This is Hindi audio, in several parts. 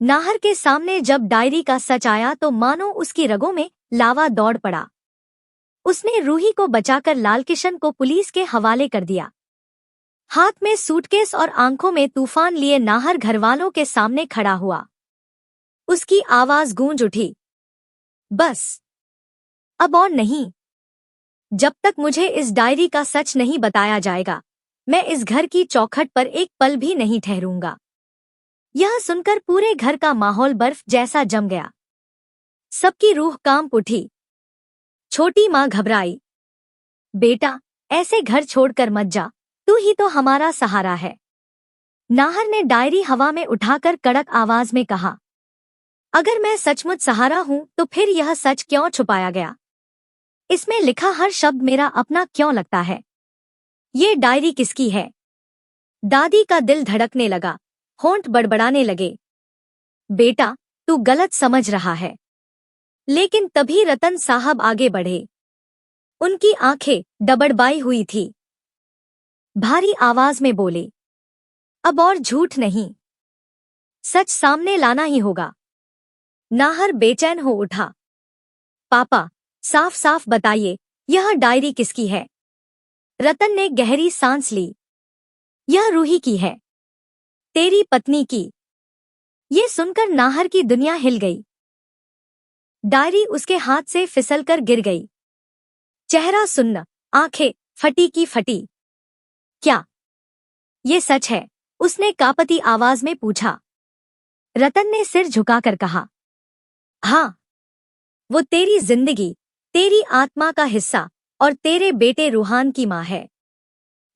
नाहर के सामने जब डायरी का सच आया तो मानो उसकी रगों में लावा दौड़ पड़ा। उसने रूही को बचाकर लालकिशन को पुलिस के हवाले कर दिया। हाथ में सूटकेस और आंखों में तूफान लिए नाहर घरवालों के सामने खड़ा हुआ। उसकी आवाज गूंज उठी, बस अब और नहीं। जब तक मुझे इस डायरी का सच नहीं बताया जाएगा, मैं इस घर की चौखट पर एक पल भी नहीं ठहरूंगा। यह सुनकर पूरे घर का माहौल बर्फ जैसा जम गया। सबकी रूह कांप उठी। छोटी माँ घबराई, बेटा ऐसे घर छोड़कर मत जा, तू ही तो हमारा सहारा है। नाहर ने डायरी हवा में उठाकर कड़क आवाज में कहा, अगर मैं सचमुच सहारा हूं तो फिर यह सच क्यों छुपाया गया? इसमें लिखा हर शब्द मेरा अपना क्यों लगता है? ये डायरी किसकी है? दादी का दिल धड़कने लगा, होंठ बड़बड़ाने लगे। बेटा तू गलत समझ रहा है। लेकिन तभी रतन साहब आगे बढ़े। उनकी आंखें डबडबाई हुई थी। भारी आवाज में बोले, अब और झूठ नहीं, सच सामने लाना ही होगा। नाहर बेचैन हो उठा। पापा साफ साफ बताइए, यह डायरी किसकी है? रतन ने गहरी सांस ली। यह रूही की है, तेरी पत्नी की। ये सुनकर नाहर की दुनिया हिल गई। डायरी उसके हाथ से फिसलकर गिर गई। चेहरा सुन्न, आंखें फटी की फटी। क्या ये सच है? उसने कांपती आवाज में पूछा। रतन ने सिर झुकाकर कहा, हाँ, वो तेरी जिंदगी, तेरी आत्मा का हिस्सा और तेरे बेटे रूहान की माँ है।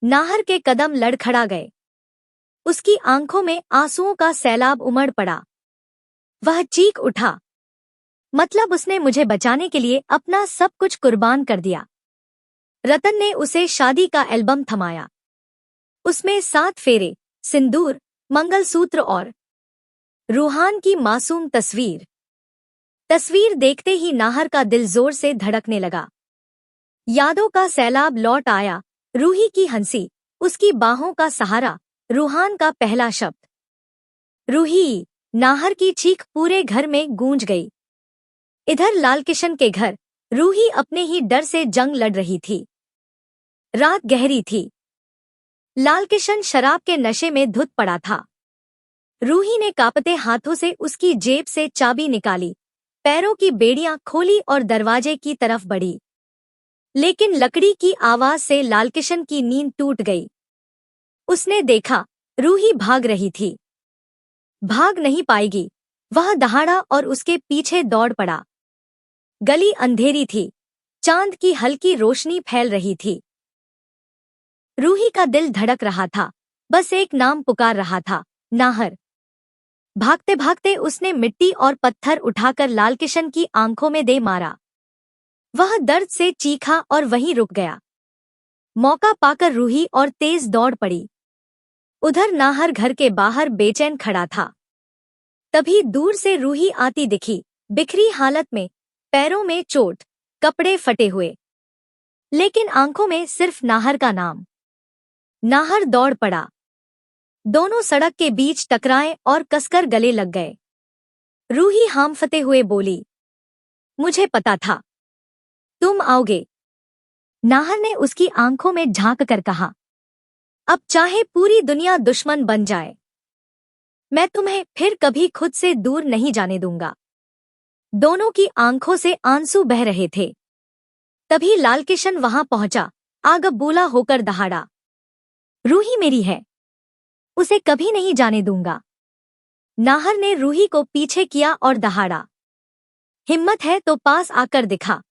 नाहर के कदम लड़खड़ा गए। उसकी आंखों में आंसुओं का सैलाब उमड़ पड़ा। वह चीख उठा, मतलब उसने मुझे बचाने के लिए अपना सब कुछ कुर्बान कर दिया। रतन ने उसे शादी का एल्बम थमाया। उसमें 7 फेरे, सिंदूर, मंगलसूत्र और रूहान की मासूम तस्वीर देखते ही नाहर का दिल जोर से धड़कने लगा। यादों का सैलाब लौट आया। रूही की हंसी, उसकी बाहों का सहारा, रूहान का पहला शब्द। रूही! नाहर की चीख पूरे घर में गूंज गई। इधर लालकिशन के घर रूही अपने ही डर से जंग लड़ रही थी। रात गहरी थी। लालकिशन शराब के नशे में धुत पड़ा था। रूही ने कांपते हाथों से उसकी जेब से चाबी निकाली, पैरों की बेड़ियां खोली और दरवाजे की तरफ बढ़ी। लेकिन लकड़ी की आवाज से लालकिशन की नींद टूट गई। उसने देखा, रूही भाग रही थी। भाग नहीं पाएगी, वह दहाड़ा और उसके पीछे दौड़ पड़ा। गली अंधेरी थी, चांद की हल्की रोशनी फैल रही थी। रूही का दिल धड़क रहा था, बस एक नाम पुकार रहा था, नाहर। भागते भागते उसने मिट्टी और पत्थर उठाकर लालकिशन की आंखों में दे मारा। वह दर्द से चीखा और वहीं रुक गया। मौका पाकर रूही और तेज दौड़ पड़ी। उधर नाहर घर के बाहर बेचैन खड़ा था। तभी दूर से रूही आती दिखी, बिखरी हालत में, पैरों में चोट, कपड़े फटे हुए, लेकिन आंखों में सिर्फ नाहर का नाम। नाहर दौड़ पड़ा। दोनों सड़क के बीच टकराए और कसकर गले लग गए। रूही हांफते हुए बोली, मुझे पता था तुम आओगे। नाहर ने उसकी आंखों में झांक कर कहा, अब चाहे पूरी दुनिया दुश्मन बन जाए, मैं तुम्हें फिर कभी खुद से दूर नहीं जाने दूंगा। दोनों की आंखों से आंसू बह रहे थे। तभी लालकिशन वहां पहुंचा, आग बूला होकर दहाड़ा, रूही मेरी है, उसे कभी नहीं जाने दूंगा। नाहर ने रूही को पीछे किया और दहाड़ा, हिम्मत है तो पास आकर दिखा,